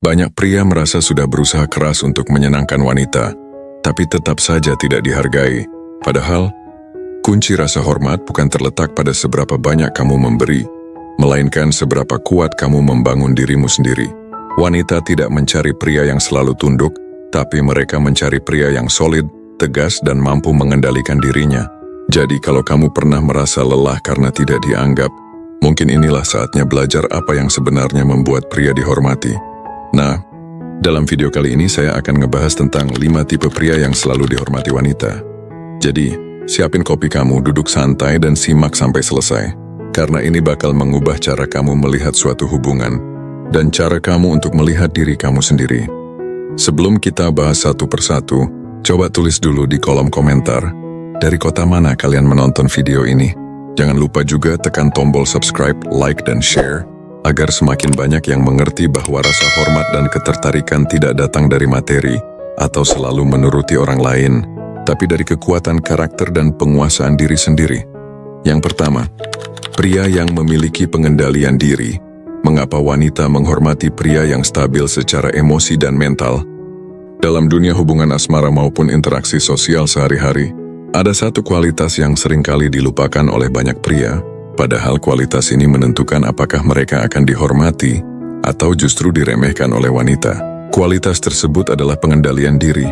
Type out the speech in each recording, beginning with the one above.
Banyak pria merasa sudah berusaha keras untuk menyenangkan wanita, tapi tetap saja tidak dihargai. Padahal, kunci rasa hormat bukan terletak pada seberapa banyak kamu memberi, melainkan seberapa kuat kamu membangun dirimu sendiri. Wanita tidak mencari pria yang selalu tunduk, tapi mereka mencari pria yang solid, tegas, dan mampu mengendalikan dirinya. Jadi kalau kamu pernah merasa lelah karena tidak dianggap, mungkin inilah saatnya belajar apa yang sebenarnya membuat pria dihormati. Nah, dalam video kali ini saya akan ngebahas tentang 5 tipe pria yang selalu dihormati wanita. Jadi, siapin kopi kamu, duduk santai, dan simak sampai selesai. Karena ini bakal mengubah cara kamu melihat suatu hubungan, dan cara kamu untuk melihat diri kamu sendiri. Sebelum kita bahas satu persatu, coba tulis dulu di kolom komentar, dari kota mana kalian menonton video ini. Jangan lupa juga tekan tombol subscribe, like, dan share, agar semakin banyak yang mengerti bahwa rasa hormat dan ketertarikan tidak datang dari materi atau selalu menuruti orang lain, tapi dari kekuatan karakter dan penguasaan diri sendiri. Yang pertama, pria yang memiliki pengendalian diri. Mengapa wanita menghormati pria yang stabil secara emosi dan mental? Dalam dunia hubungan asmara maupun interaksi sosial sehari-hari, ada satu kualitas yang seringkali dilupakan oleh banyak pria, padahal kualitas ini menentukan apakah mereka akan dihormati atau justru diremehkan oleh wanita. Kualitas tersebut adalah pengendalian diri.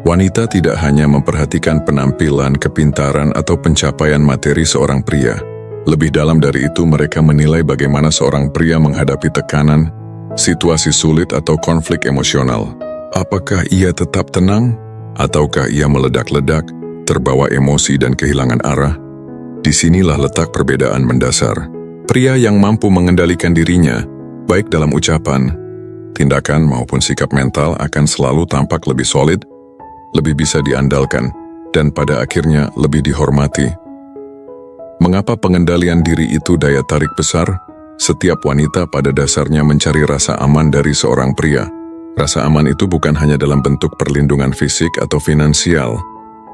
Wanita tidak hanya memperhatikan penampilan, kepintaran, atau pencapaian materi seorang pria. Lebih dalam dari itu, mereka menilai bagaimana seorang pria menghadapi tekanan, situasi sulit, atau konflik emosional. Apakah ia tetap tenang, ataukah ia meledak-ledak, terbawa emosi dan kehilangan arah? Disinilah letak perbedaan mendasar. Pria yang mampu mengendalikan dirinya, baik dalam ucapan, tindakan maupun sikap mental, akan selalu tampak lebih solid, lebih bisa diandalkan, dan pada akhirnya lebih dihormati. Mengapa pengendalian diri itu daya tarik besar? Setiap wanita pada dasarnya mencari rasa aman dari seorang pria. Rasa aman itu bukan hanya dalam bentuk perlindungan fisik atau finansial,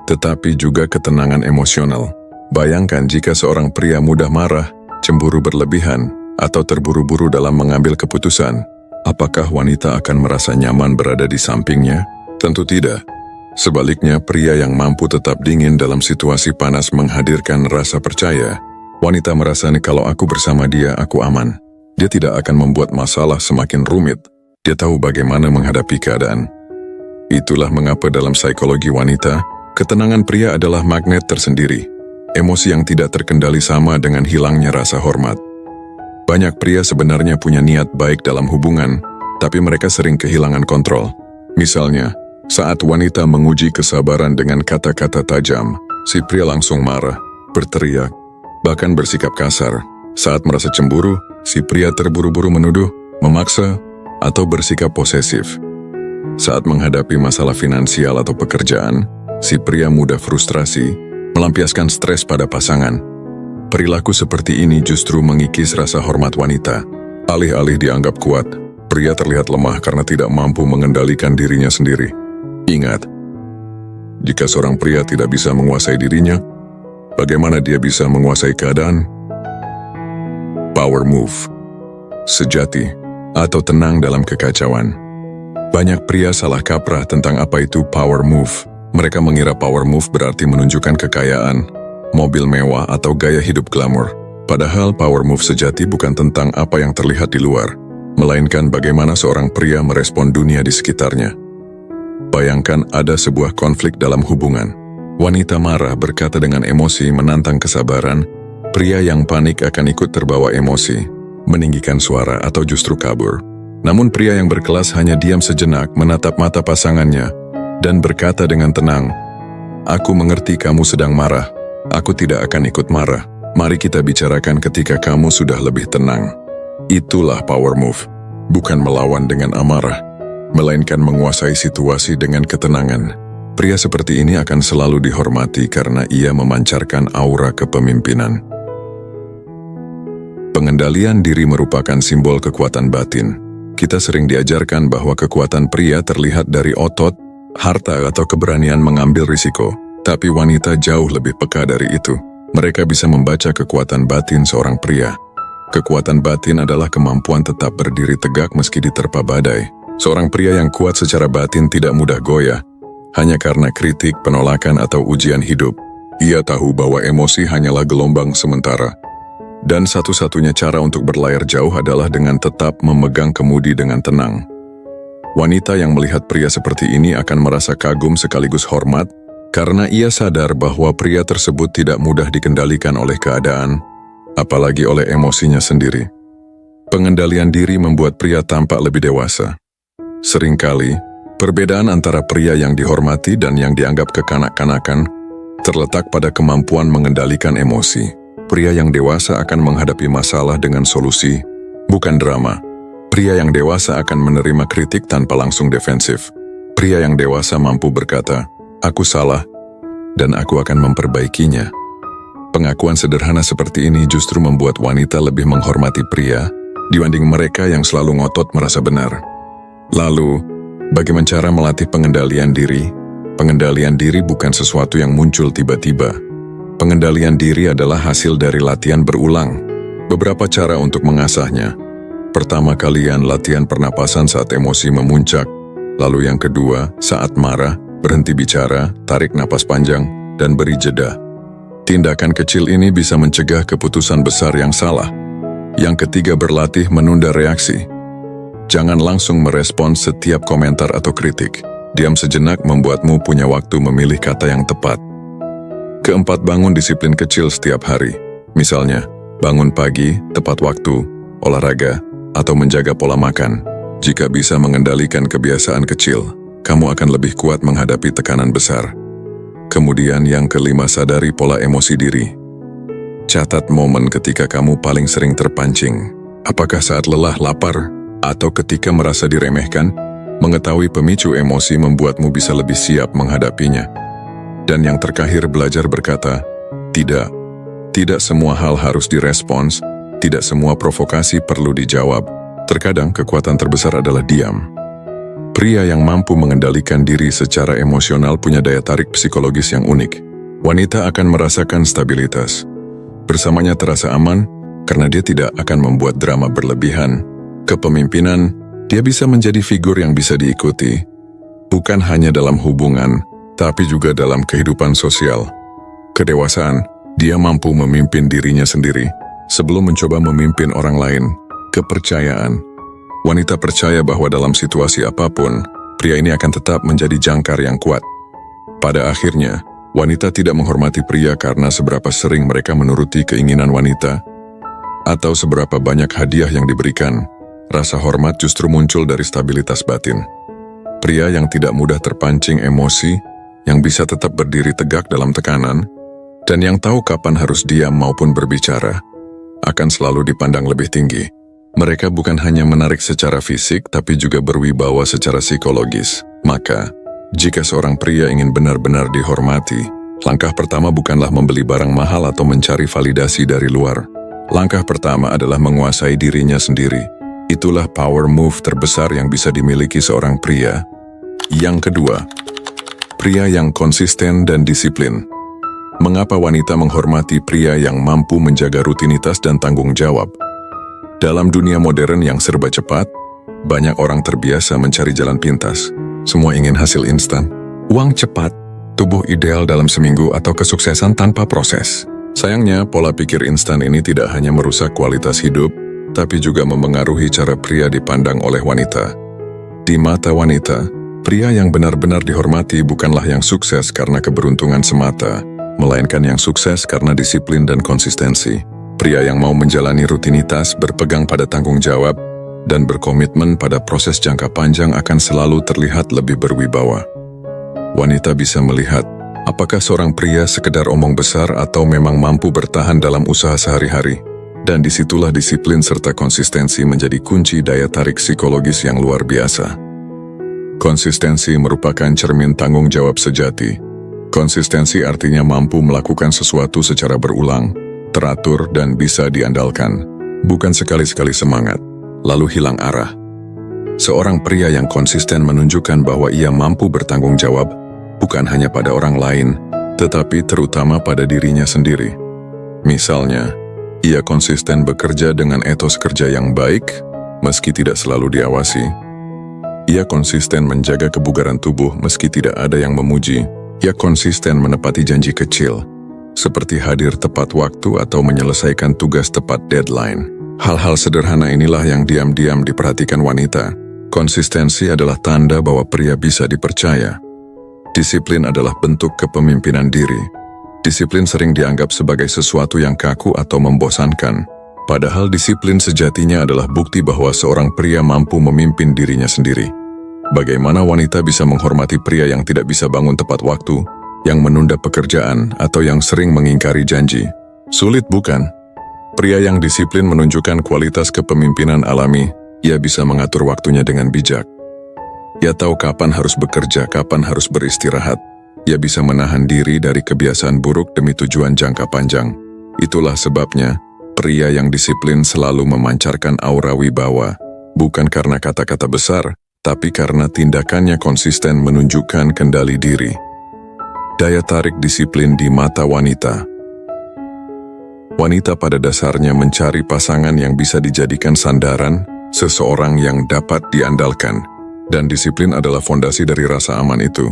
tetapi juga ketenangan emosional. Bayangkan jika seorang pria mudah marah, cemburu berlebihan, atau terburu-buru dalam mengambil keputusan. Apakah wanita akan merasa nyaman berada di sampingnya? Tentu tidak. Sebaliknya, pria yang mampu tetap dingin dalam situasi panas menghadirkan rasa percaya. Wanita merasa nih, kalau aku bersama dia, aku aman. Dia tidak akan membuat masalah semakin rumit. Dia tahu bagaimana menghadapi keadaan. Itulah mengapa dalam psikologi wanita, ketenangan pria adalah magnet tersendiri. Emosi yang tidak terkendali sama dengan hilangnya rasa hormat. Banyak pria sebenarnya punya niat baik dalam hubungan, tapi mereka sering kehilangan kontrol. Misalnya, saat wanita menguji kesabaran dengan kata-kata tajam, si pria langsung marah, berteriak, bahkan bersikap kasar. Saat merasa cemburu, si pria terburu-buru menuduh, memaksa, atau bersikap posesif. Saat menghadapi masalah finansial atau pekerjaan, si pria mudah frustrasi, melampiaskan stres pada pasangan. Perilaku seperti ini justru mengikis rasa hormat wanita. Alih-alih dianggap kuat, pria terlihat lemah karena tidak mampu mengendalikan dirinya sendiri. Ingat, jika seorang pria tidak bisa menguasai dirinya, bagaimana dia bisa menguasai keadaan? Power move. Sejati, atau tenang dalam kekacauan. Banyak pria salah kaprah tentang apa itu power move. Mereka mengira power move berarti menunjukkan kekayaan, mobil mewah, atau gaya hidup glamor. Padahal power move sejati bukan tentang apa yang terlihat di luar, melainkan bagaimana seorang pria merespon dunia di sekitarnya. Bayangkan ada sebuah konflik dalam hubungan. Wanita marah, berkata dengan emosi, menantang kesabaran. Pria yang panik akan ikut terbawa emosi, meninggikan suara, atau justru kabur. Namun pria yang berkelas hanya diam sejenak, menatap mata pasangannya, dan berkata dengan tenang, "Aku mengerti kamu sedang marah. Aku tidak akan ikut marah. Mari kita bicarakan ketika kamu sudah lebih tenang." Itulah power move. Bukan melawan dengan amarah, melainkan menguasai situasi dengan ketenangan. Pria seperti ini akan selalu dihormati karena ia memancarkan aura kepemimpinan. Pengendalian diri merupakan simbol kekuatan batin. Kita sering diajarkan bahwa kekuatan pria terlihat dari otot, harta, atau keberanian mengambil risiko. Tapi wanita jauh lebih peka dari itu. Mereka bisa membaca kekuatan batin seorang pria. Kekuatan batin adalah kemampuan tetap berdiri tegak meski diterpa badai. Seorang pria yang kuat secara batin tidak mudah goyah, hanya karena kritik, penolakan, atau ujian hidup. Ia tahu bahwa emosi hanyalah gelombang sementara. Dan satu-satunya cara untuk berlayar jauh adalah dengan tetap memegang kemudi dengan tenang. Wanita yang melihat pria seperti ini akan merasa kagum sekaligus hormat, karena ia sadar bahwa pria tersebut tidak mudah dikendalikan oleh keadaan, apalagi oleh emosinya sendiri. Pengendalian diri membuat pria tampak lebih dewasa. Seringkali, perbedaan antara pria yang dihormati dan yang dianggap kekanak-kanakan terletak pada kemampuan mengendalikan emosi. Pria yang dewasa akan menghadapi masalah dengan solusi, bukan drama. Pria yang dewasa akan menerima kritik tanpa langsung defensif. Pria yang dewasa mampu berkata, "Aku salah, dan aku akan memperbaikinya." Pengakuan sederhana seperti ini justru membuat wanita lebih menghormati pria dibanding mereka yang selalu ngotot merasa benar. Lalu, bagaimana cara melatih pengendalian diri? Pengendalian diri bukan sesuatu yang muncul tiba-tiba. Pengendalian diri adalah hasil dari latihan berulang. Beberapa cara untuk mengasahnya. Pertama, kalian latihan pernapasan saat emosi memuncak. Lalu yang kedua, saat marah, berhenti bicara, tarik napas panjang, dan beri jeda. Tindakan kecil ini bisa mencegah keputusan besar yang salah. Yang ketiga, berlatih menunda reaksi. Jangan langsung merespon setiap komentar atau kritik. Diam sejenak membuatmu punya waktu memilih kata yang tepat. Keempat, bangun disiplin kecil setiap hari. Misalnya, bangun pagi, tepat waktu, olahraga, atau menjaga pola makan. Jika bisa mengendalikan kebiasaan kecil, kamu akan lebih kuat menghadapi tekanan besar. Kemudian yang kelima, sadari pola emosi diri. Catat momen ketika kamu paling sering terpancing. Apakah saat lelah, lapar, atau ketika merasa diremehkan? Mengetahui pemicu emosi membuatmu bisa lebih siap menghadapinya. Dan yang terakhir, belajar berkata, tidak. Tidak semua hal harus direspons, tidak semua provokasi perlu dijawab. Terkadang kekuatan terbesar adalah diam. Pria yang mampu mengendalikan diri secara emosional punya daya tarik psikologis yang unik. Wanita akan merasakan stabilitas. Bersamanya terasa aman, karena dia tidak akan membuat drama berlebihan. Kepemimpinan, dia bisa menjadi figur yang bisa diikuti, bukan hanya dalam hubungan, tapi juga dalam kehidupan sosial. Kedewasaan, dia mampu memimpin dirinya sendiri, sebelum mencoba memimpin orang lain. Kepercayaan, wanita percaya bahwa dalam situasi apapun, pria ini akan tetap menjadi jangkar yang kuat. Pada akhirnya, wanita tidak menghormati pria karena seberapa sering mereka menuruti keinginan wanita, atau seberapa banyak hadiah yang diberikan. Rasa hormat justru muncul dari stabilitas batin. Pria yang tidak mudah terpancing emosi, yang bisa tetap berdiri tegak dalam tekanan, dan yang tahu kapan harus diam maupun berbicara, akan selalu dipandang lebih tinggi. Mereka bukan hanya menarik secara fisik, tapi juga berwibawa secara psikologis. Maka, jika seorang pria ingin benar-benar dihormati, langkah pertama bukanlah membeli barang mahal atau mencari validasi dari luar. Langkah pertama adalah menguasai dirinya sendiri. Itulah power move terbesar yang bisa dimiliki seorang pria. Yang kedua, pria yang konsisten dan disiplin. Mengapa wanita menghormati pria yang mampu menjaga rutinitas dan tanggung jawab? Dalam dunia modern yang serba cepat, banyak orang terbiasa mencari jalan pintas. Semua ingin hasil instan, uang cepat, tubuh ideal dalam seminggu, atau kesuksesan tanpa proses. Sayangnya, pola pikir instan ini tidak hanya merusak kualitas hidup, tapi juga memengaruhi cara pria dipandang oleh wanita. Di mata wanita, pria yang benar-benar dihormati bukanlah yang sukses karena keberuntungan semata, melainkan yang sukses karena disiplin dan konsistensi. Pria yang mau menjalani rutinitas, berpegang pada tanggung jawab, dan berkomitmen pada proses jangka panjang akan selalu terlihat lebih berwibawa. Wanita bisa melihat apakah seorang pria sekedar omong besar atau memang mampu bertahan dalam usaha sehari-hari. Dan disitulah disiplin serta konsistensi menjadi kunci daya tarik psikologis yang luar biasa. Konsistensi merupakan cermin tanggung jawab sejati. Konsistensi artinya mampu melakukan sesuatu secara berulang, teratur, dan bisa diandalkan. Bukan sekali-sekali semangat, lalu hilang arah. Seorang pria yang konsisten menunjukkan bahwa ia mampu bertanggung jawab, bukan hanya pada orang lain, tetapi terutama pada dirinya sendiri. Misalnya, ia konsisten bekerja dengan etos kerja yang baik, meski tidak selalu diawasi. Ia konsisten menjaga kebugaran tubuh meski tidak ada yang memuji. Ia konsisten menepati janji kecil, seperti hadir tepat waktu atau menyelesaikan tugas tepat deadline. Hal-hal sederhana inilah yang diam-diam diperhatikan wanita. Konsistensi adalah tanda bahwa pria bisa dipercaya. Disiplin adalah bentuk kepemimpinan diri. Disiplin sering dianggap sebagai sesuatu yang kaku atau membosankan. Padahal disiplin sejatinya adalah bukti bahwa seorang pria mampu memimpin dirinya sendiri. Bagaimana wanita bisa menghormati pria yang tidak bisa bangun tepat waktu, yang menunda pekerjaan, atau yang sering mengingkari janji? Sulit bukan? Pria yang disiplin menunjukkan kualitas kepemimpinan alami. Ia bisa mengatur waktunya dengan bijak. Ia tahu kapan harus bekerja, kapan harus beristirahat. Ia bisa menahan diri dari kebiasaan buruk demi tujuan jangka panjang. Itulah sebabnya, pria yang disiplin selalu memancarkan aura wibawa, bukan karena kata-kata besar, tapi karena tindakannya konsisten menunjukkan kendali diri. Daya tarik disiplin di mata wanita. Wanita pada dasarnya mencari pasangan yang bisa dijadikan sandaran, seseorang yang dapat diandalkan, dan disiplin adalah fondasi dari rasa aman itu.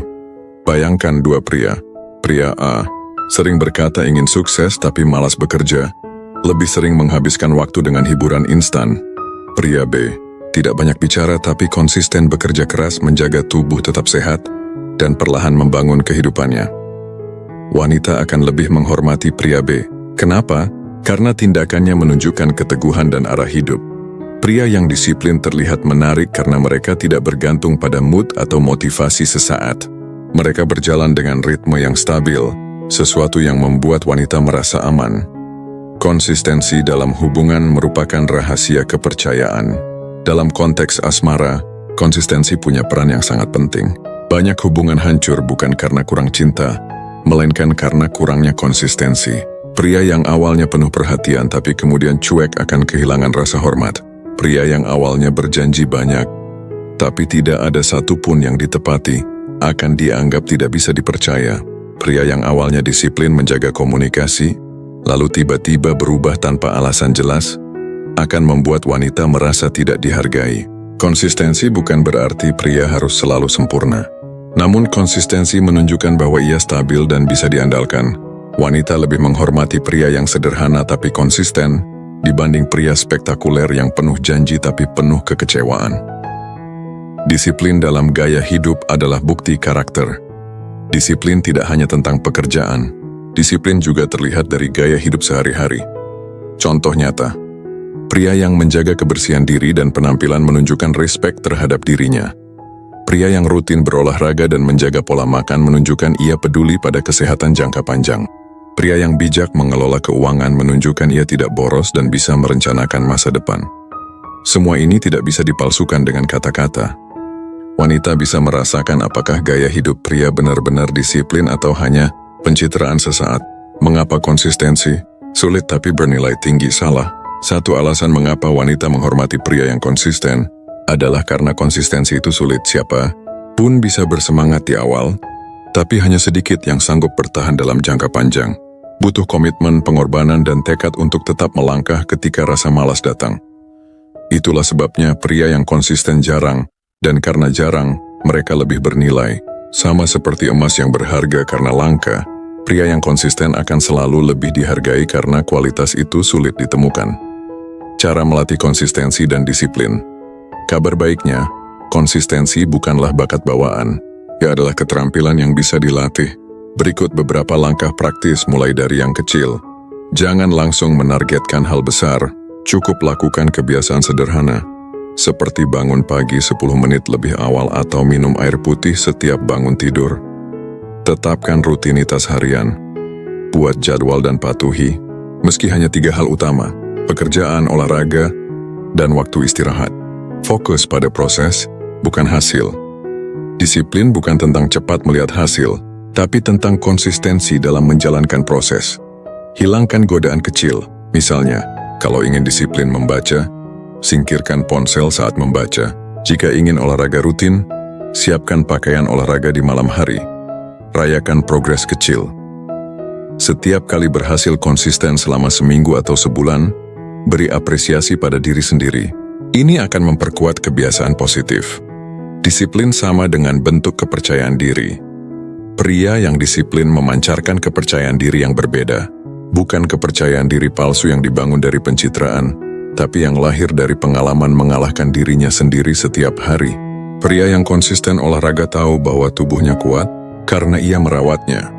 Bayangkan dua pria. Pria A sering berkata ingin sukses tapi malas bekerja, lebih sering menghabiskan waktu dengan hiburan instan. Pria B tidak banyak bicara tapi konsisten bekerja keras menjaga tubuh tetap sehat dan perlahan membangun kehidupannya. Wanita akan lebih menghormati pria B. Kenapa? Karena tindakannya menunjukkan keteguhan dan arah hidup. Pria yang disiplin terlihat menarik karena mereka tidak bergantung pada mood atau motivasi sesaat. Mereka berjalan dengan ritme yang stabil, sesuatu yang membuat wanita merasa aman. Konsistensi dalam hubungan merupakan rahasia kepercayaan. Dalam konteks asmara, konsistensi punya peran yang sangat penting. Banyak hubungan hancur bukan karena kurang cinta, melainkan karena kurangnya konsistensi. Pria yang awalnya penuh perhatian tapi kemudian cuek akan kehilangan rasa hormat. Pria yang awalnya berjanji banyak, tapi tidak ada satupun yang ditepati, akan dianggap tidak bisa dipercaya. Pria yang awalnya disiplin menjaga komunikasi, lalu tiba-tiba berubah tanpa alasan jelas, akan membuat wanita merasa tidak dihargai. Konsistensi bukan berarti pria harus selalu sempurna. Namun konsistensi menunjukkan bahwa ia stabil dan bisa diandalkan. Wanita lebih menghormati pria yang sederhana tapi konsisten, dibanding pria spektakuler yang penuh janji tapi penuh kekecewaan. Disiplin dalam gaya hidup adalah bukti karakter. Disiplin tidak hanya tentang pekerjaan, disiplin juga terlihat dari gaya hidup sehari-hari. Contoh nyata, pria yang menjaga kebersihan diri dan penampilan menunjukkan respek terhadap dirinya. Pria yang rutin berolahraga dan menjaga pola makan menunjukkan ia peduli pada kesehatan jangka panjang. Pria yang bijak mengelola keuangan menunjukkan ia tidak boros dan bisa merencanakan masa depan. Semua ini tidak bisa dipalsukan dengan kata-kata. Wanita bisa merasakan apakah gaya hidup pria benar-benar disiplin atau hanya pencitraan sesaat. Mengapa konsistensi sulit tapi bernilai tinggi salah? Satu alasan mengapa wanita menghormati pria yang konsisten adalah karena konsistensi itu sulit. Siapa pun bisa bersemangat di awal, tapi hanya sedikit yang sanggup bertahan dalam jangka panjang. Butuh komitmen, pengorbanan, dan tekad untuk tetap melangkah ketika rasa malas datang. Itulah sebabnya pria yang konsisten jarang, dan karena jarang, mereka lebih bernilai. Sama seperti emas yang berharga karena langka, pria yang konsisten akan selalu lebih dihargai karena kualitas itu sulit ditemukan. Cara melatih konsistensi dan disiplin. Kabar baiknya, konsistensi bukanlah bakat bawaan. Ia adalah keterampilan yang bisa dilatih. Berikut beberapa langkah praktis mulai dari yang kecil. Jangan langsung menargetkan hal besar, cukup lakukan kebiasaan sederhana, seperti bangun pagi 10 menit lebih awal atau minum air putih setiap bangun tidur. Tetapkan rutinitas harian, buat jadwal dan patuhi, meski hanya 3 hal utama, pekerjaan, olahraga, dan waktu istirahat. Fokus pada proses, bukan hasil. Disiplin bukan tentang cepat melihat hasil, tapi tentang konsistensi dalam menjalankan proses. Hilangkan godaan kecil, misalnya, kalau ingin disiplin membaca, singkirkan ponsel saat membaca. Jika ingin olahraga rutin, siapkan pakaian olahraga di malam hari. Rayakan progres kecil. Setiap kali berhasil konsisten selama seminggu atau sebulan, beri apresiasi pada diri sendiri. Ini akan memperkuat kebiasaan positif. Disiplin sama dengan bentuk kepercayaan diri. Pria yang disiplin memancarkan kepercayaan diri yang berbeda, bukan kepercayaan diri palsu yang dibangun dari pencitraan, tapi yang lahir dari pengalaman mengalahkan dirinya sendiri setiap hari. Pria yang konsisten olahraga tahu bahwa tubuhnya kuat karena ia merawatnya.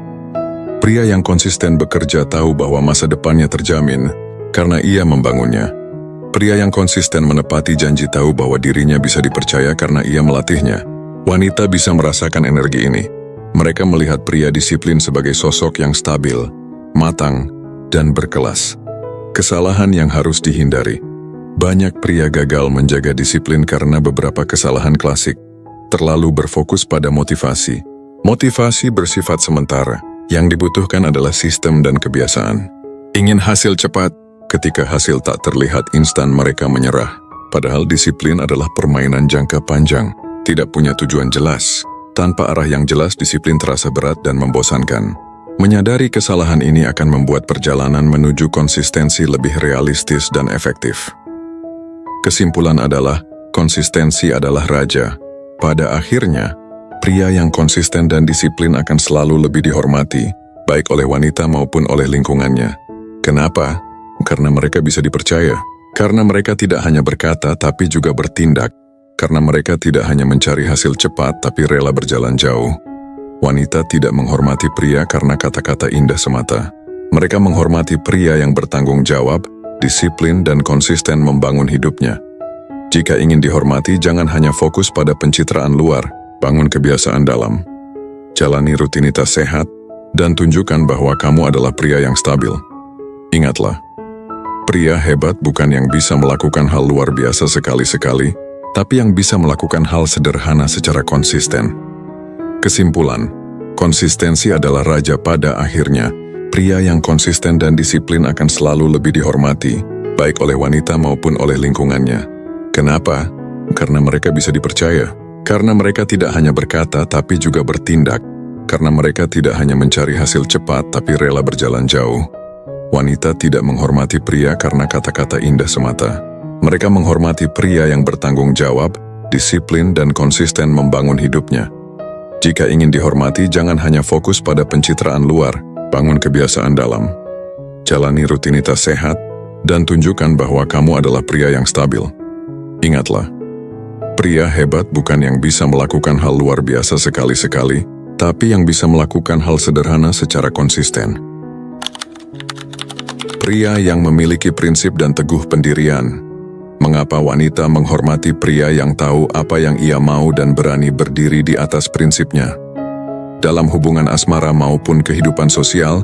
Pria yang konsisten bekerja tahu bahwa masa depannya terjamin karena ia membangunnya. Pria yang konsisten menepati janji tahu bahwa dirinya bisa dipercaya karena ia melatihnya. Wanita bisa merasakan energi ini. Mereka melihat pria disiplin sebagai sosok yang stabil, matang, dan berkelas. Kesalahan yang harus dihindari. Banyak pria gagal menjaga disiplin karena beberapa kesalahan klasik. Terlalu berfokus pada motivasi. Motivasi bersifat sementara. Yang dibutuhkan adalah sistem dan kebiasaan. Ingin hasil cepat. Ketika hasil tak terlihat instan, mereka menyerah. Padahal disiplin adalah permainan jangka panjang, tidak punya tujuan jelas. Tanpa arah yang jelas, disiplin terasa berat dan membosankan. Menyadari kesalahan ini akan membuat perjalanan menuju konsistensi lebih realistis dan efektif. Kesimpulan adalah, konsistensi adalah raja. Pada akhirnya, pria yang konsisten dan disiplin akan selalu lebih dihormati, baik oleh wanita maupun oleh lingkungannya. Kenapa? Karena mereka bisa dipercaya. Karena mereka tidak hanya berkata tapi juga bertindak. Karena mereka tidak hanya mencari hasil cepat tapi rela berjalan jauh. Wanita tidak menghormati pria karena kata-kata indah semata. Mereka menghormati pria yang bertanggung jawab, disiplin dan konsisten membangun hidupnya. Jika ingin dihormati, jangan hanya fokus pada pencitraan luar, bangun kebiasaan dalam. Jalani rutinitas sehat dan tunjukkan bahwa kamu adalah pria yang stabil. Ingatlah, pria hebat bukan yang bisa melakukan hal luar biasa sekali-sekali, tapi yang bisa melakukan hal sederhana secara konsisten. Kesimpulan, konsistensi adalah raja pada akhirnya. Pria yang konsisten dan disiplin akan selalu lebih dihormati, baik oleh wanita maupun oleh lingkungannya. Kenapa? Karena mereka bisa dipercaya. Karena mereka tidak hanya berkata tapi juga bertindak. Karena mereka tidak hanya mencari hasil cepat tapi rela berjalan jauh. Wanita tidak menghormati pria karena kata-kata indah semata. Mereka menghormati pria yang bertanggung jawab, disiplin dan konsisten membangun hidupnya. Jika ingin dihormati, jangan hanya fokus pada pencitraan luar, bangun kebiasaan dalam. Jalani rutinitas sehat, dan tunjukkan bahwa kamu adalah pria yang stabil. Ingatlah, pria hebat bukan yang bisa melakukan hal luar biasa sekali-sekali, tapi yang bisa melakukan hal sederhana secara konsisten. Pria yang memiliki prinsip dan teguh pendirian. Mengapa wanita menghormati pria yang tahu apa yang ia mau dan berani berdiri di atas prinsipnya? Dalam hubungan asmara maupun kehidupan sosial,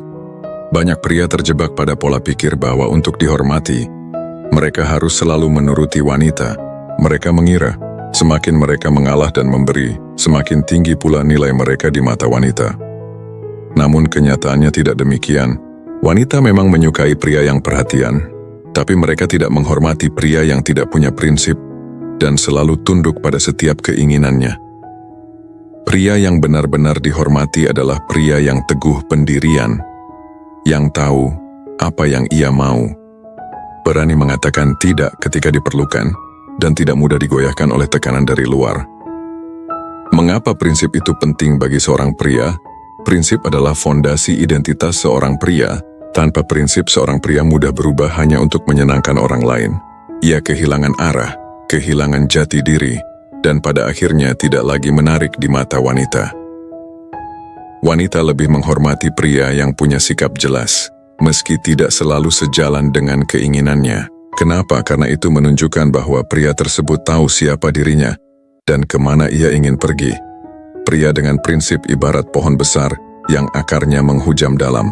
banyak pria terjebak pada pola pikir bahwa untuk dihormati, mereka harus selalu menuruti wanita. Mereka mengira, semakin mereka mengalah dan memberi, semakin tinggi pula nilai mereka di mata wanita. Namun kenyataannya tidak demikian. Wanita memang menyukai pria yang perhatian, tapi mereka tidak menghormati pria yang tidak punya prinsip dan selalu tunduk pada setiap keinginannya. Pria yang benar-benar dihormati adalah pria yang teguh pendirian, yang tahu apa yang ia mau, berani mengatakan tidak ketika diperlukan, dan tidak mudah digoyahkan oleh tekanan dari luar. Mengapa prinsip itu penting bagi seorang pria? Prinsip adalah fondasi identitas seorang pria. Tanpa prinsip, seorang pria mudah berubah hanya untuk menyenangkan orang lain. Ia kehilangan arah, kehilangan jati diri, dan pada akhirnya tidak lagi menarik di mata wanita. Wanita lebih menghormati pria yang punya sikap jelas, meski tidak selalu sejalan dengan keinginannya. Kenapa? Karena itu menunjukkan bahwa pria tersebut tahu siapa dirinya dan kemana ia ingin pergi. Pria dengan prinsip ibarat pohon besar yang akarnya menghujam dalam.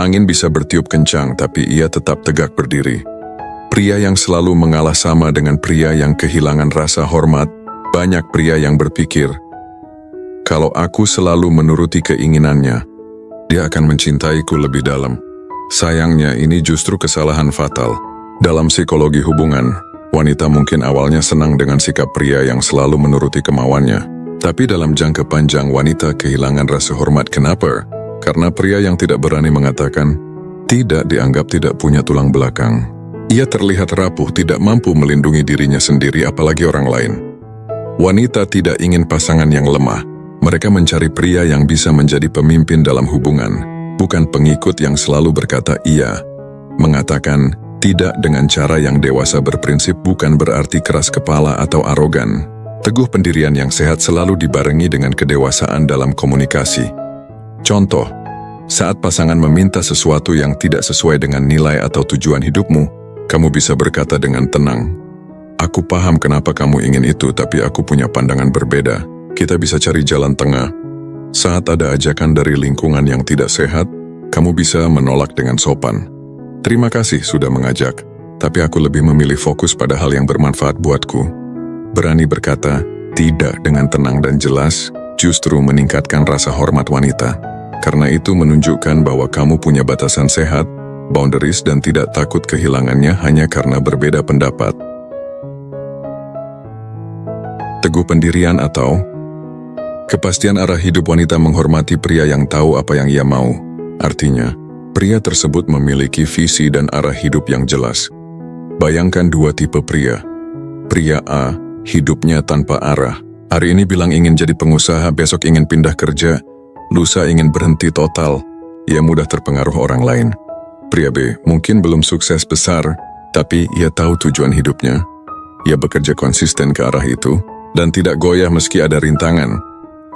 Angin bisa bertiup kencang, tapi ia tetap tegak berdiri. Pria yang selalu mengalah sama dengan pria yang kehilangan rasa hormat. Banyak pria yang berpikir, kalau aku selalu menuruti keinginannya, dia akan mencintaiku lebih dalam. Sayangnya, ini justru kesalahan fatal. Dalam psikologi hubungan, wanita mungkin awalnya senang dengan sikap pria yang selalu menuruti kemauannya. Tapi dalam jangka panjang, wanita kehilangan rasa hormat. Kenapa? Karena pria yang tidak berani mengatakan tidak dianggap tidak punya tulang belakang. Ia terlihat rapuh, tidak mampu melindungi dirinya sendiri apalagi orang lain. Wanita tidak ingin pasangan yang lemah. Mereka mencari pria yang bisa menjadi pemimpin dalam hubungan, bukan pengikut yang selalu berkata iya. Mengatakan tidak dengan cara yang dewasa berprinsip bukan berarti keras kepala atau arogan. Teguh pendirian yang sehat selalu dibarengi dengan kedewasaan dalam komunikasi. Contoh, saat pasangan meminta sesuatu yang tidak sesuai dengan nilai atau tujuan hidupmu, kamu bisa berkata dengan tenang, "Aku paham kenapa kamu ingin itu, tapi aku punya pandangan berbeda. Kita bisa cari jalan tengah." Saat ada ajakan dari lingkungan yang tidak sehat, kamu bisa menolak dengan sopan. "Terima kasih sudah mengajak, tapi aku lebih memilih fokus pada hal yang bermanfaat buatku." Berani berkata tidak dengan tenang dan jelas justru meningkatkan rasa hormat wanita. Karena itu menunjukkan bahwa kamu punya batasan sehat, boundaries, dan tidak takut kehilangannya hanya karena berbeda pendapat. Teguh pendirian atau kepastian arah hidup. Wanita menghormati pria yang tahu apa yang ia mau. Artinya, pria tersebut memiliki visi dan arah hidup yang jelas. Bayangkan dua tipe pria. Pria A, hidupnya tanpa arah. Hari ini bilang ingin jadi pengusaha, besok ingin pindah kerja, lusa ingin berhenti total. Ia mudah terpengaruh orang lain. Pria B mungkin belum sukses besar, tapi ia tahu tujuan hidupnya. Ia bekerja konsisten ke arah itu, dan tidak goyah meski ada rintangan.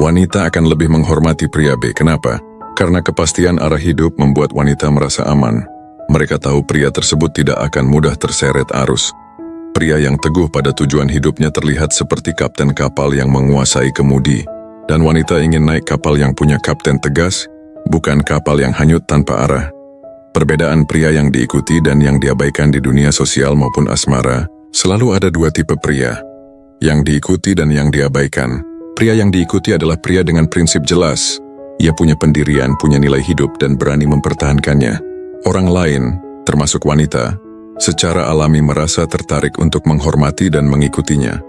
Wanita akan lebih menghormati pria B. Kenapa? Karena kepastian arah hidup membuat wanita merasa aman. Mereka tahu pria tersebut tidak akan mudah terseret arus. Pria yang teguh pada tujuan hidupnya terlihat seperti kapten kapal yang menguasai kemudi. Dan wanita ingin naik kapal yang punya kapten tegas, bukan kapal yang hanyut tanpa arah. Perbedaan pria yang diikuti dan yang diabaikan di dunia sosial maupun asmara, selalu ada dua tipe pria. Yang diikuti dan yang diabaikan. Pria yang diikuti adalah pria dengan prinsip jelas. Ia punya pendirian, punya nilai hidup, dan berani mempertahankannya. Orang lain, termasuk wanita, secara alami merasa tertarik untuk menghormati dan mengikutinya.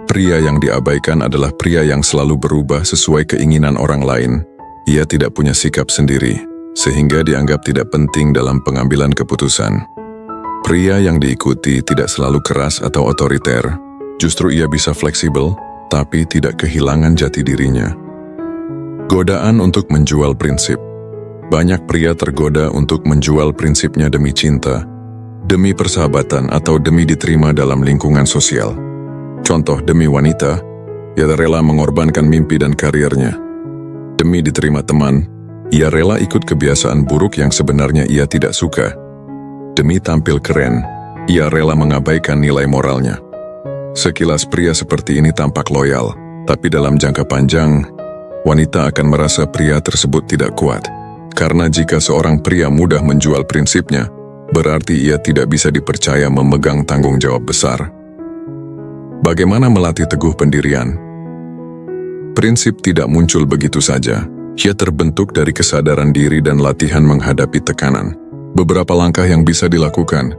Pria yang diabaikan adalah pria yang selalu berubah sesuai keinginan orang lain. Ia tidak punya sikap sendiri, sehingga dianggap tidak penting dalam pengambilan keputusan. Pria yang diikuti tidak selalu keras atau otoriter. Justru ia bisa fleksibel, tapi tidak kehilangan jati dirinya. Godaan untuk menjual prinsip. Banyak pria tergoda untuk menjual prinsipnya demi cinta, demi persahabatan, atau demi diterima dalam lingkungan sosial. Contoh, demi wanita, ia rela mengorbankan mimpi dan karirnya. Demi diterima teman, ia rela ikut kebiasaan buruk yang sebenarnya ia tidak suka. Demi tampil keren, ia rela mengabaikan nilai moralnya. Sekilas pria seperti ini tampak loyal, tapi dalam jangka panjang, wanita akan merasa pria tersebut tidak kuat. Karena jika seorang pria mudah menjual prinsipnya, berarti ia tidak bisa dipercaya memegang tanggung jawab besar. Bagaimana melatih teguh pendirian? Prinsip tidak muncul begitu saja. Ia terbentuk dari kesadaran diri dan latihan menghadapi tekanan. Beberapa langkah yang bisa dilakukan.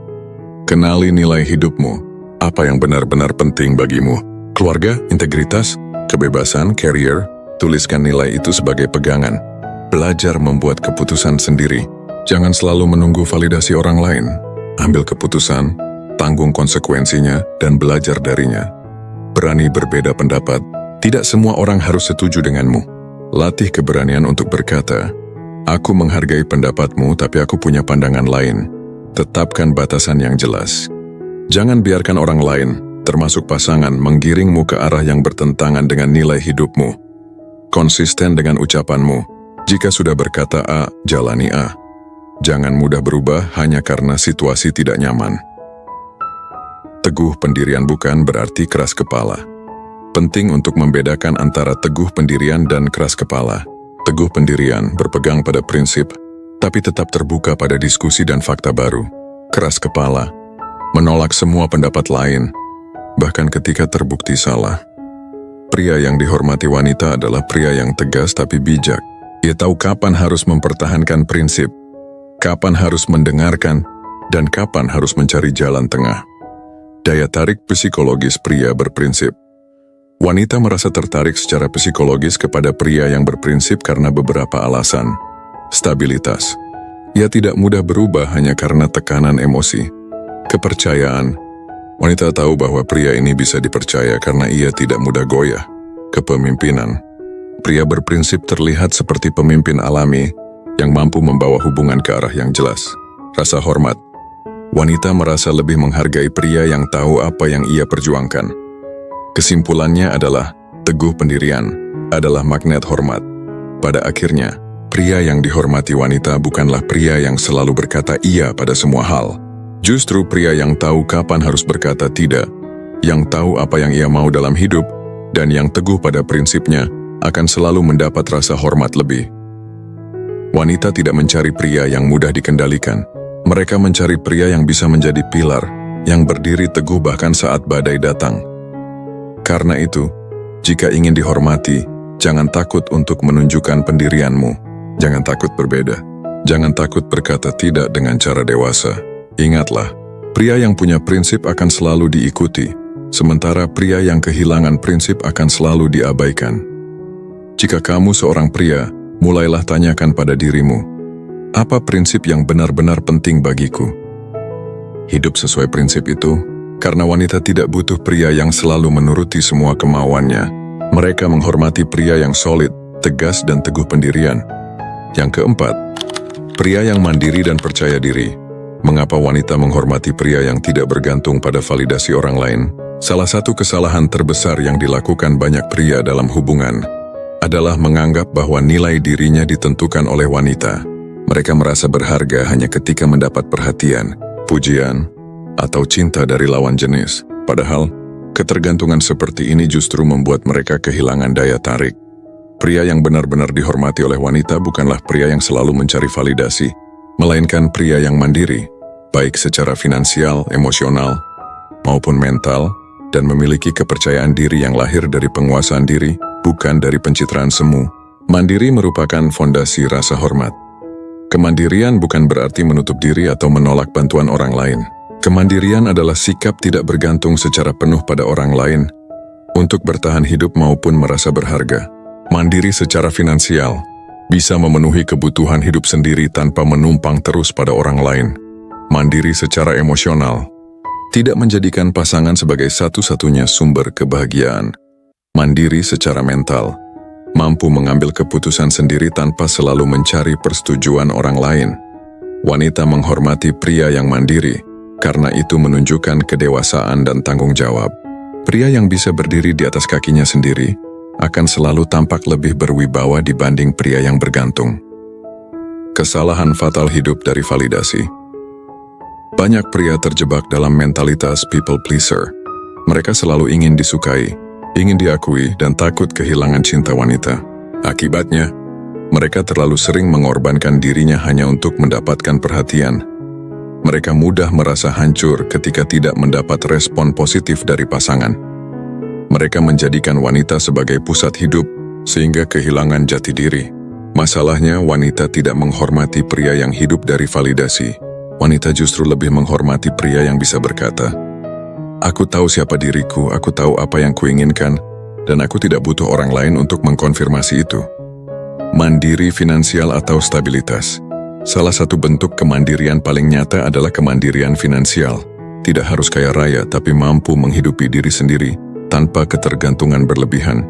Kenali nilai hidupmu. Apa yang benar-benar penting bagimu? Keluarga, integritas, kebebasan, career. Tuliskan nilai itu sebagai pegangan. Belajar membuat keputusan sendiri. Jangan selalu menunggu validasi orang lain. Ambil keputusan, tanggung konsekuensinya, dan belajar darinya. Berani berbeda pendapat. Tidak semua orang harus setuju denganmu. Latih keberanian untuk berkata, "Aku menghargai pendapatmu, tapi aku punya pandangan lain." Tetapkan batasan yang jelas. Jangan biarkan orang lain, termasuk pasangan, menggiringmu ke arah yang bertentangan dengan nilai hidupmu. Konsisten dengan ucapanmu. Jika sudah berkata A, jalani A. Jangan mudah berubah hanya karena situasi tidak nyaman. Teguh pendirian bukan berarti keras kepala. Penting untuk membedakan antara teguh pendirian dan keras kepala. Teguh pendirian berpegang pada prinsip, tapi tetap terbuka pada diskusi dan fakta baru. Keras kepala, menolak semua pendapat lain, bahkan ketika terbukti salah. Pria yang dihormati wanita adalah pria yang tegas tapi bijak. Ia tahu kapan harus mempertahankan prinsip, kapan harus mendengarkan, dan kapan harus mencari jalan tengah. Daya tarik psikologis pria berprinsip. Wanita merasa tertarik secara psikologis kepada pria yang berprinsip karena beberapa alasan. Stabilitas. Ia tidak mudah berubah hanya karena tekanan emosi. Kepercayaan. Wanita tahu bahwa pria ini bisa dipercaya karena ia tidak mudah goyah. Kepemimpinan. Pria berprinsip terlihat seperti pemimpin alami yang mampu membawa hubungan ke arah yang jelas. Rasa hormat. Wanita merasa lebih menghargai pria yang tahu apa yang ia perjuangkan. Kesimpulannya adalah, teguh pendirian adalah magnet hormat. Pada akhirnya, pria yang dihormati wanita bukanlah pria yang selalu berkata iya pada semua hal. Justru pria yang tahu kapan harus berkata tidak, yang tahu apa yang ia mau dalam hidup, dan yang teguh pada prinsipnya, akan selalu mendapat rasa hormat lebih. Wanita tidak mencari pria yang mudah dikendalikan. Mereka mencari pria yang bisa menjadi pilar, yang berdiri teguh bahkan saat badai datang. Karena itu, jika ingin dihormati, jangan takut untuk menunjukkan pendirianmu. Jangan takut berbeda. Jangan takut berkata tidak dengan cara dewasa. Ingatlah, pria yang punya prinsip akan selalu diikuti, sementara pria yang kehilangan prinsip akan selalu diabaikan. Jika kamu seorang pria, mulailah tanyakan pada dirimu, apa prinsip yang benar-benar penting bagiku? Hidup sesuai prinsip itu, karena wanita tidak butuh pria yang selalu menuruti semua kemauannya. Mereka menghormati pria yang solid, tegas dan teguh pendirian. Yang keempat, pria yang mandiri dan percaya diri. Mengapa wanita menghormati pria yang tidak bergantung pada validasi orang lain? Salah satu kesalahan terbesar yang dilakukan banyak pria dalam hubungan adalah menganggap bahwa nilai dirinya ditentukan oleh wanita. Mereka merasa berharga hanya ketika mendapat perhatian, pujian, atau cinta dari lawan jenis. Padahal, ketergantungan seperti ini justru membuat mereka kehilangan daya tarik. Pria yang benar-benar dihormati oleh wanita bukanlah pria yang selalu mencari validasi, melainkan pria yang mandiri, baik secara finansial, emosional, maupun mental, dan memiliki kepercayaan diri yang lahir dari penguasaan diri, bukan dari pencitraan semu. Mandiri merupakan fondasi rasa hormat. Kemandirian bukan berarti menutup diri atau menolak bantuan orang lain. Kemandirian adalah sikap tidak bergantung secara penuh pada orang lain untuk bertahan hidup maupun merasa berharga. Mandiri secara finansial bisa memenuhi kebutuhan hidup sendiri tanpa menumpang terus pada orang lain. Mandiri secara emosional tidak menjadikan pasangan sebagai satu-satunya sumber kebahagiaan. Mandiri secara mental, mampu mengambil keputusan sendiri tanpa selalu mencari persetujuan orang lain. Wanita menghormati pria yang mandiri, karena itu menunjukkan kedewasaan dan tanggung jawab. Pria yang bisa berdiri di atas kakinya sendiri, akan selalu tampak lebih berwibawa dibanding pria yang bergantung. Kesalahan fatal hidup dari validasi. Banyak pria terjebak dalam mentalitas people pleaser. Mereka selalu ingin disukai, ingin diakui, dan takut kehilangan cinta wanita. Akibatnya, mereka terlalu sering mengorbankan dirinya hanya untuk mendapatkan perhatian. Mereka mudah merasa hancur ketika tidak mendapat respon positif dari pasangan. Mereka menjadikan wanita sebagai pusat hidup, sehingga kehilangan jati diri. Masalahnya, wanita tidak menghormati pria yang hidup dari validasi. Wanita justru lebih menghormati pria yang bisa berkata, "Aku tahu siapa diriku, aku tahu apa yang kuinginkan, dan aku tidak butuh orang lain untuk mengkonfirmasi itu." Mandiri finansial atau stabilitas. Salah satu bentuk kemandirian paling nyata adalah kemandirian finansial. Tidak harus kaya raya, tapi mampu menghidupi diri sendiri tanpa ketergantungan berlebihan.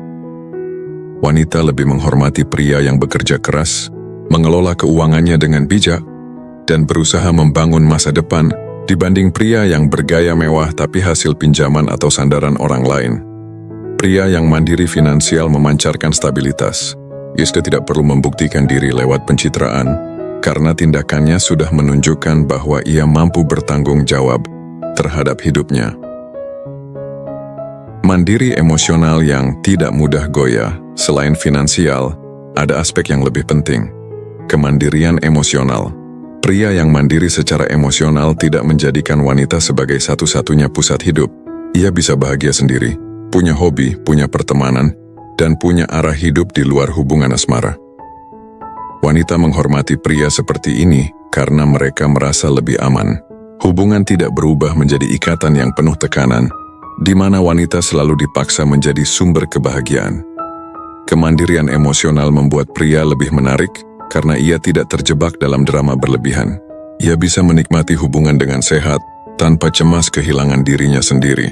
Wanita lebih menghormati pria yang bekerja keras, mengelola keuangannya dengan bijak, dan berusaha membangun masa depan dibanding pria yang bergaya mewah tapi hasil pinjaman atau sandaran orang lain. Pria yang mandiri finansial memancarkan stabilitas. Ia tidak perlu membuktikan diri lewat pencitraan, karena tindakannya sudah menunjukkan bahwa ia mampu bertanggung jawab terhadap hidupnya. Mandiri emosional yang tidak mudah goyah. Selain finansial, ada aspek yang lebih penting, kemandirian emosional. Pria yang mandiri secara emosional tidak menjadikan wanita sebagai satu-satunya pusat hidup. Ia bisa bahagia sendiri, punya hobi, punya pertemanan, dan punya arah hidup di luar hubungan asmara. Wanita menghormati pria seperti ini karena mereka merasa lebih aman. Hubungan tidak berubah menjadi ikatan yang penuh tekanan, di mana wanita selalu dipaksa menjadi sumber kebahagiaan. Kemandirian emosional membuat pria lebih menarik, karena ia tidak terjebak dalam drama berlebihan. Ia bisa menikmati hubungan dengan sehat, tanpa cemas kehilangan dirinya sendiri.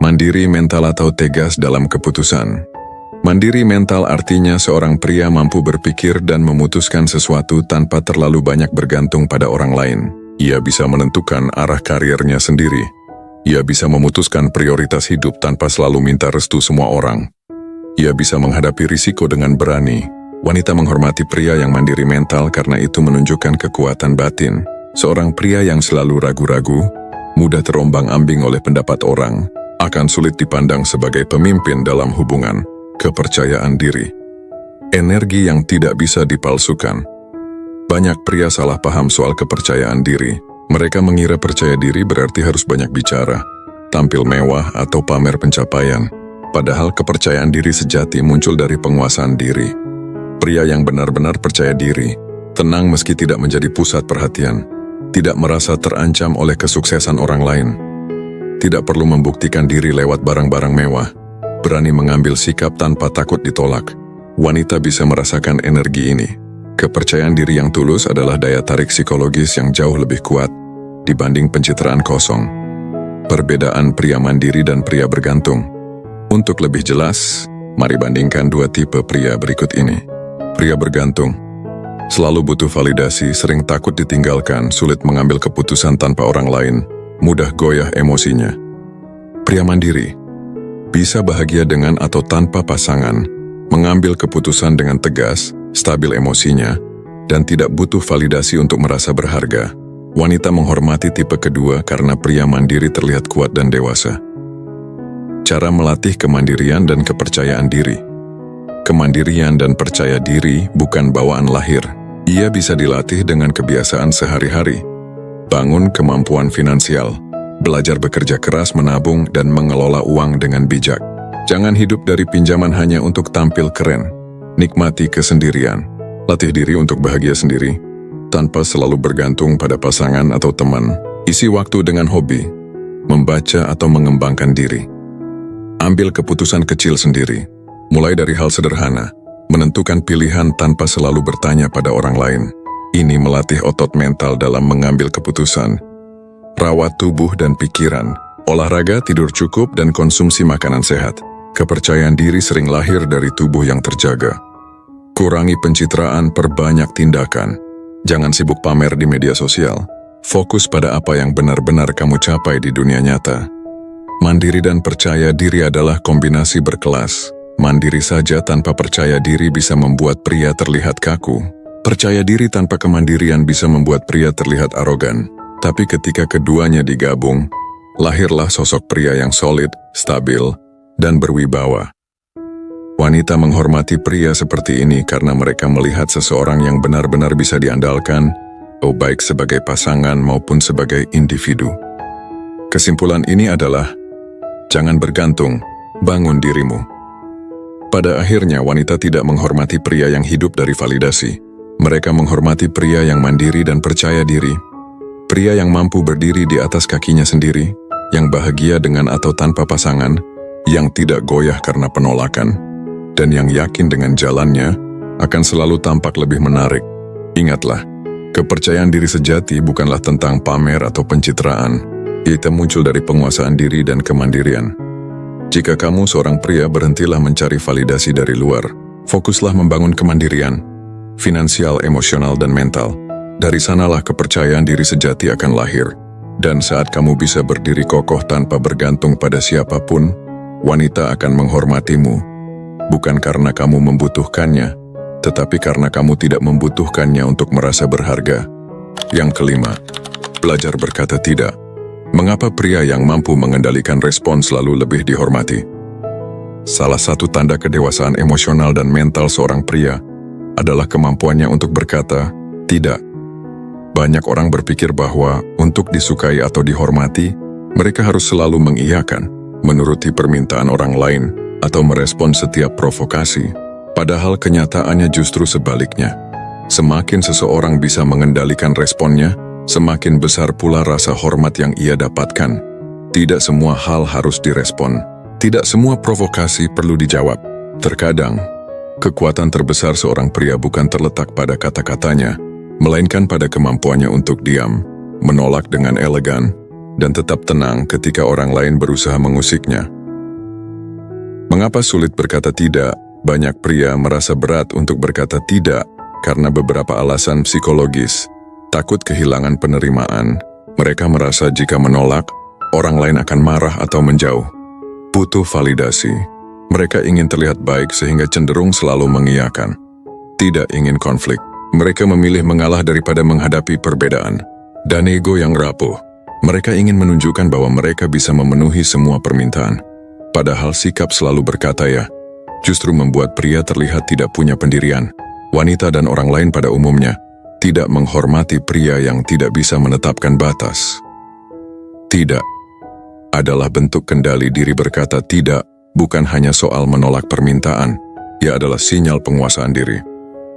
Mandiri mental atau tegas dalam keputusan. Mandiri mental artinya seorang pria mampu berpikir dan memutuskan sesuatu tanpa terlalu banyak bergantung pada orang lain. Ia bisa menentukan arah karirnya sendiri. Ia bisa memutuskan prioritas hidup tanpa selalu minta restu semua orang. Ia bisa menghadapi risiko dengan berani. Wanita menghormati pria yang mandiri mental karena itu menunjukkan kekuatan batin. Seorang pria yang selalu ragu-ragu, mudah terombang-ambing oleh pendapat orang, akan sulit dipandang sebagai pemimpin dalam hubungan. Kepercayaan diri. Energi yang tidak bisa dipalsukan. Banyak pria salah paham soal kepercayaan diri. Mereka mengira percaya diri berarti harus banyak bicara, tampil mewah atau pamer pencapaian. Padahal kepercayaan diri sejati muncul dari penguasaan diri. Pria yang benar-benar percaya diri, tenang meski tidak menjadi pusat perhatian, tidak merasa terancam oleh kesuksesan orang lain, tidak perlu membuktikan diri lewat barang-barang mewah, berani mengambil sikap tanpa takut ditolak. Wanita bisa merasakan energi ini. Kepercayaan diri yang tulus adalah daya tarik psikologis yang jauh lebih kuat dibanding pencitraan kosong. Perbedaan pria mandiri dan pria bergantung. Untuk lebih jelas, mari bandingkan dua tipe pria berikut ini. Pria bergantung selalu butuh validasi, sering takut ditinggalkan, sulit mengambil keputusan tanpa orang lain, mudah goyah emosinya. Pria mandiri bisa bahagia dengan atau tanpa pasangan, mengambil keputusan dengan tegas, stabil emosinya, dan tidak butuh validasi untuk merasa berharga. Wanita menghormati tipe kedua karena pria mandiri terlihat kuat dan dewasa. Cara melatih kemandirian dan kepercayaan diri. Kemandirian dan percaya diri bukan bawaan lahir. Ia bisa dilatih dengan kebiasaan sehari-hari. Bangun kemampuan finansial. Belajar bekerja keras, menabung, dan mengelola uang dengan bijak. Jangan hidup dari pinjaman hanya untuk tampil keren. Nikmati kesendirian. Latih diri untuk bahagia sendiri, tanpa selalu bergantung pada pasangan atau teman. Isi waktu dengan hobi, membaca atau mengembangkan diri. Ambil keputusan kecil sendiri, mulai dari hal sederhana, menentukan pilihan tanpa selalu bertanya pada orang lain. Ini melatih otot mental dalam mengambil keputusan. Rawat tubuh dan pikiran, olahraga, tidur cukup, dan konsumsi makanan sehat. Kepercayaan diri sering lahir dari tubuh yang terjaga. Kurangi pencitraan, perbanyak tindakan. Jangan sibuk pamer di media sosial. Fokus pada apa yang benar-benar kamu capai di dunia nyata. Mandiri dan percaya diri adalah kombinasi berkelas. Mandiri saja tanpa percaya diri bisa membuat pria terlihat kaku. Percaya diri tanpa kemandirian bisa membuat pria terlihat arogan. Tapi ketika keduanya digabung, lahirlah sosok pria yang solid, stabil, dan berwibawa. Wanita menghormati pria seperti ini karena mereka melihat seseorang yang benar-benar bisa diandalkan, baik sebagai pasangan maupun sebagai individu. Kesimpulan ini adalah, jangan bergantung, bangun dirimu. Pada akhirnya wanita tidak menghormati pria yang hidup dari validasi. Mereka menghormati pria yang mandiri dan percaya diri. Pria yang mampu berdiri di atas kakinya sendiri, yang bahagia dengan atau tanpa pasangan, yang tidak goyah karena penolakan, dan yang yakin dengan jalannya, akan selalu tampak lebih menarik. Ingatlah, kepercayaan diri sejati bukanlah tentang pamer atau pencitraan. Ia muncul dari penguasaan diri dan kemandirian. Jika kamu seorang pria, berhentilah mencari validasi dari luar. Fokuslah membangun kemandirian, finansial, emosional, dan mental. Dari sanalah kepercayaan diri sejati akan lahir. Dan saat kamu bisa berdiri kokoh tanpa bergantung pada siapapun, wanita akan menghormatimu. Bukan karena kamu membutuhkannya, tetapi karena kamu tidak membutuhkannya untuk merasa berharga. Yang kelima, belajar berkata tidak. Mengapa pria yang mampu mengendalikan respon selalu lebih dihormati? Salah satu tanda kedewasaan emosional dan mental seorang pria adalah kemampuannya untuk berkata tidak. Banyak orang berpikir bahwa untuk disukai atau dihormati, mereka harus selalu mengiyakan, menuruti permintaan orang lain, atau merespon setiap provokasi. Padahal kenyataannya justru sebaliknya. Semakin seseorang bisa mengendalikan responnya, semakin besar pula rasa hormat yang ia dapatkan. Tidak semua hal harus direspon. Tidak semua provokasi perlu dijawab. Terkadang, kekuatan terbesar seorang pria bukan terletak pada kata-katanya, melainkan pada kemampuannya untuk diam, menolak dengan elegan, dan tetap tenang ketika orang lain berusaha mengusiknya. Mengapa sulit berkata tidak? Banyak pria merasa berat untuk berkata tidak karena beberapa alasan psikologis. Takut kehilangan penerimaan. Mereka merasa jika menolak, orang lain akan marah atau menjauh. Butuh validasi. Mereka ingin terlihat baik sehingga cenderung selalu mengiyakan. Tidak ingin konflik. Mereka memilih mengalah daripada menghadapi perbedaan. Dan ego yang rapuh. Mereka ingin menunjukkan bahwa mereka bisa memenuhi semua permintaan. Padahal sikap selalu berkata ya, justru membuat pria terlihat tidak punya pendirian. Wanita dan orang lain pada umumnya tidak menghormati pria yang tidak bisa menetapkan batas. Tidak adalah bentuk kendali diri. Berkata tidak bukan hanya soal menolak permintaan, ia adalah sinyal penguasaan diri.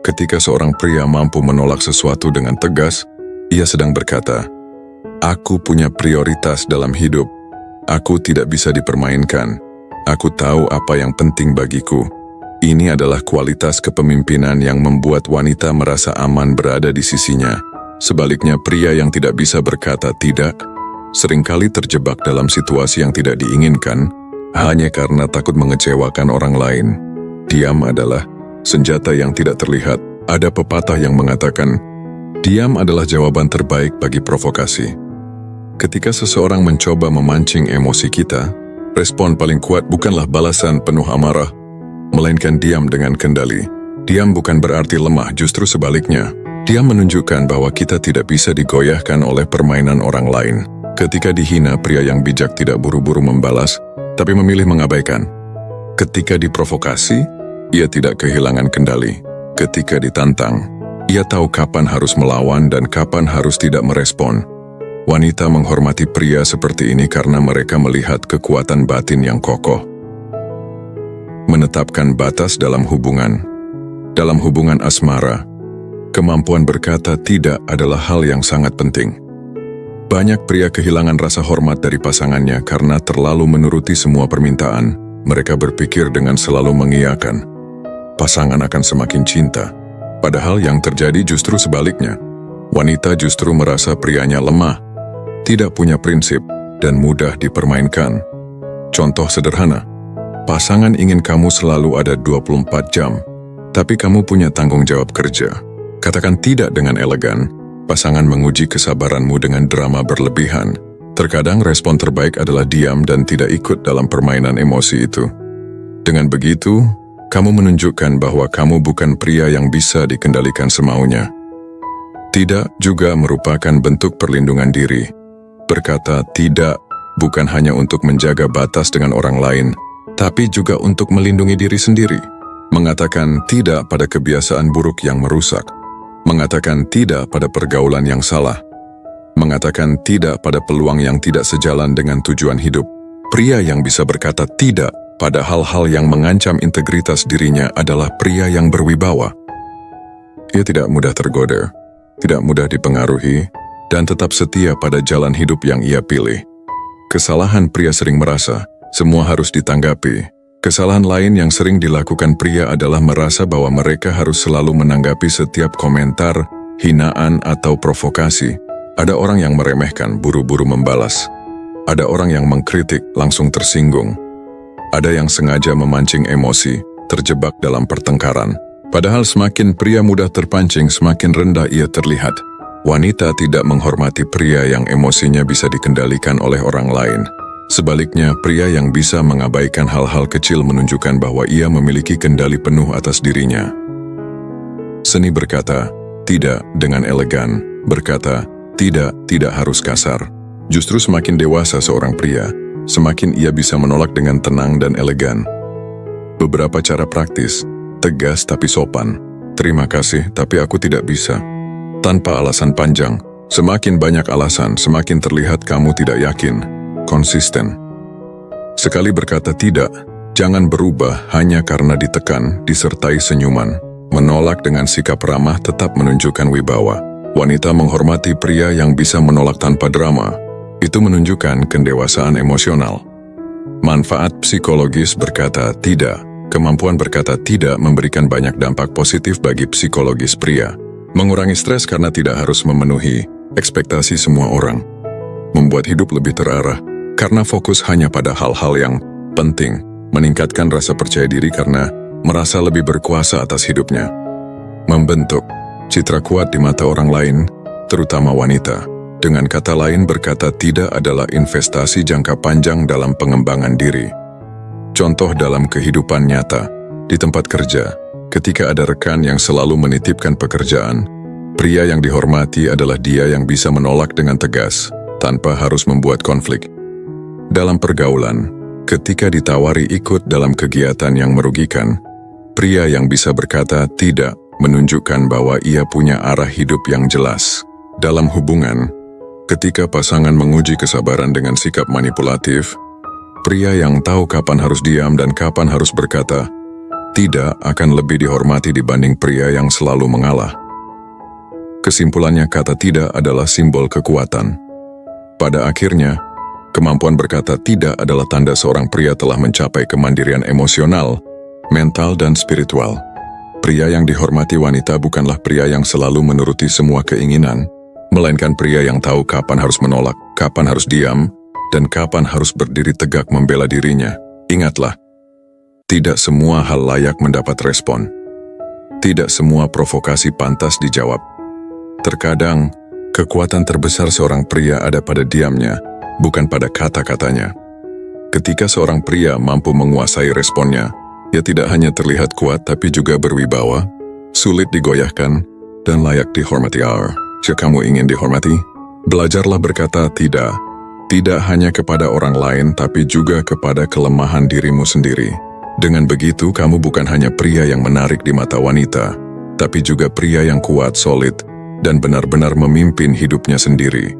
Ketika seorang pria mampu menolak sesuatu dengan tegas, ia sedang berkata, "Aku punya prioritas dalam hidup. Aku tidak bisa dipermainkan. Aku tahu apa yang penting bagiku." Ini adalah kualitas kepemimpinan yang membuat wanita merasa aman berada di sisinya. Sebaliknya, pria yang tidak bisa berkata tidak seringkali terjebak dalam situasi yang tidak diinginkan hanya karena takut mengecewakan orang lain. Diam adalah senjata yang tidak terlihat. Ada pepatah yang mengatakan, diam adalah jawaban terbaik bagi provokasi. Ketika seseorang mencoba memancing emosi kita, respon paling kuat bukanlah balasan penuh amarah, melainkan diam dengan kendali. Diam bukan berarti lemah, justru sebaliknya. Diam menunjukkan bahwa kita tidak bisa digoyahkan oleh permainan orang lain. Ketika dihina, pria yang bijak tidak buru-buru membalas, tapi memilih mengabaikan. Ketika diprovokasi, ia tidak kehilangan kendali. Ketika ditantang, ia tahu kapan harus melawan dan kapan harus tidak merespon. Wanita menghormati pria seperti ini karena mereka melihat kekuatan batin yang kokoh. Menetapkan batas dalam hubungan. Dalam hubungan asmara, kemampuan berkata tidak adalah hal yang sangat penting. Banyak pria kehilangan rasa hormat dari pasangannya karena terlalu menuruti semua permintaan. Mereka berpikir dengan selalu mengiyakan, pasangan akan semakin cinta. Padahal yang terjadi justru sebaliknya. Wanita justru merasa prianya lemah, tidak punya prinsip, dan mudah dipermainkan. Contoh sederhana, pasangan ingin kamu selalu ada 24 jam, tapi kamu punya tanggung jawab kerja. Katakan tidak dengan elegan, pasangan menguji kesabaranmu dengan drama berlebihan. Terkadang respon terbaik adalah diam dan tidak ikut dalam permainan emosi itu. Dengan begitu, kamu menunjukkan bahwa kamu bukan pria yang bisa dikendalikan semaunya. Tidak juga merupakan bentuk perlindungan diri. Berkata tidak bukan hanya untuk menjaga batas dengan orang lain, tapi juga untuk melindungi diri sendiri. Mengatakan tidak pada kebiasaan buruk yang merusak. Mengatakan tidak pada pergaulan yang salah. Mengatakan tidak pada peluang yang tidak sejalan dengan tujuan hidup. Pria yang bisa berkata tidak pada hal-hal yang mengancam integritas dirinya adalah pria yang berwibawa. Ia tidak mudah tergoda, tidak mudah dipengaruhi, dan tetap setia pada jalan hidup yang ia pilih. Kesalahan pria sering merasa semua harus ditanggapi. Kesalahan lain yang sering dilakukan pria adalah merasa bahwa mereka harus selalu menanggapi setiap komentar, hinaan, atau provokasi. Ada orang yang meremehkan, buru-buru membalas. Ada orang yang mengkritik, langsung tersinggung. Ada yang sengaja memancing emosi, terjebak dalam pertengkaran. Padahal semakin pria mudah terpancing, semakin rendah ia terlihat. Wanita tidak menghormati pria yang emosinya bisa dikendalikan oleh orang lain. Sebaliknya, pria yang bisa mengabaikan hal-hal kecil menunjukkan bahwa ia memiliki kendali penuh atas dirinya. Seni berkata tidak dengan elegan, berkata tidak harus kasar. Justru semakin dewasa seorang pria, semakin ia bisa menolak dengan tenang dan elegan. Beberapa cara praktis, tegas tapi sopan. Terima kasih, tapi aku tidak bisa. Tanpa alasan panjang, semakin banyak alasan, semakin terlihat kamu tidak yakin. Konsisten. Sekali berkata tidak, jangan berubah hanya karena ditekan, disertai senyuman. Menolak dengan sikap ramah tetap menunjukkan wibawa. Wanita menghormati pria yang bisa menolak tanpa drama. Itu menunjukkan kedewasaan emosional. Manfaat psikologis berkata tidak. Kemampuan berkata tidak memberikan banyak dampak positif bagi psikologis pria. Mengurangi stres karena tidak harus memenuhi ekspektasi semua orang. membuat hidup lebih terarah, karena fokus hanya pada hal-hal yang penting, meningkatkan rasa percaya diri karena merasa lebih berkuasa atas hidupnya. Membentuk citra kuat di mata orang lain, terutama wanita. Dengan kata lain, berkata tidak adalah investasi jangka panjang dalam pengembangan diri. Contoh dalam kehidupan nyata, di tempat kerja, ketika ada rekan yang selalu menitipkan pekerjaan, pria yang dihormati adalah dia yang bisa menolak dengan tegas, tanpa harus membuat konflik. Dalam pergaulan, ketika ditawari ikut dalam kegiatan yang merugikan, pria yang bisa berkata tidak menunjukkan bahwa ia punya arah hidup yang jelas. Dalam hubungan, ketika pasangan menguji kesabaran dengan sikap manipulatif, pria yang tahu kapan harus diam dan kapan harus berkata tidak akan lebih dihormati dibanding pria yang selalu mengalah. Kesimpulannya, kata tidak adalah simbol kekuatan. Pada akhirnya, kemampuan berkata tidak adalah tanda seorang pria telah mencapai kemandirian emosional, mental, dan spiritual. Pria yang dihormati wanita bukanlah pria yang selalu menuruti semua keinginan, melainkan pria yang tahu kapan harus menolak, kapan harus diam, dan kapan harus berdiri tegak membela dirinya. Ingatlah, tidak semua hal layak mendapat respon. Tidak semua provokasi pantas dijawab. Terkadang, kekuatan terbesar seorang pria ada pada diamnya, bukan pada kata-katanya. Ketika seorang pria mampu menguasai responnya, ia tidak hanya terlihat kuat tapi juga berwibawa, sulit digoyahkan, dan layak dihormati. Jika kamu ingin dihormati, belajarlah berkata tidak. Tidak hanya kepada orang lain tapi juga kepada kelemahan dirimu sendiri. Dengan begitu, kamu bukan hanya pria yang menarik di mata wanita, tapi juga pria yang kuat, solid, dan benar-benar memimpin hidupnya sendiri.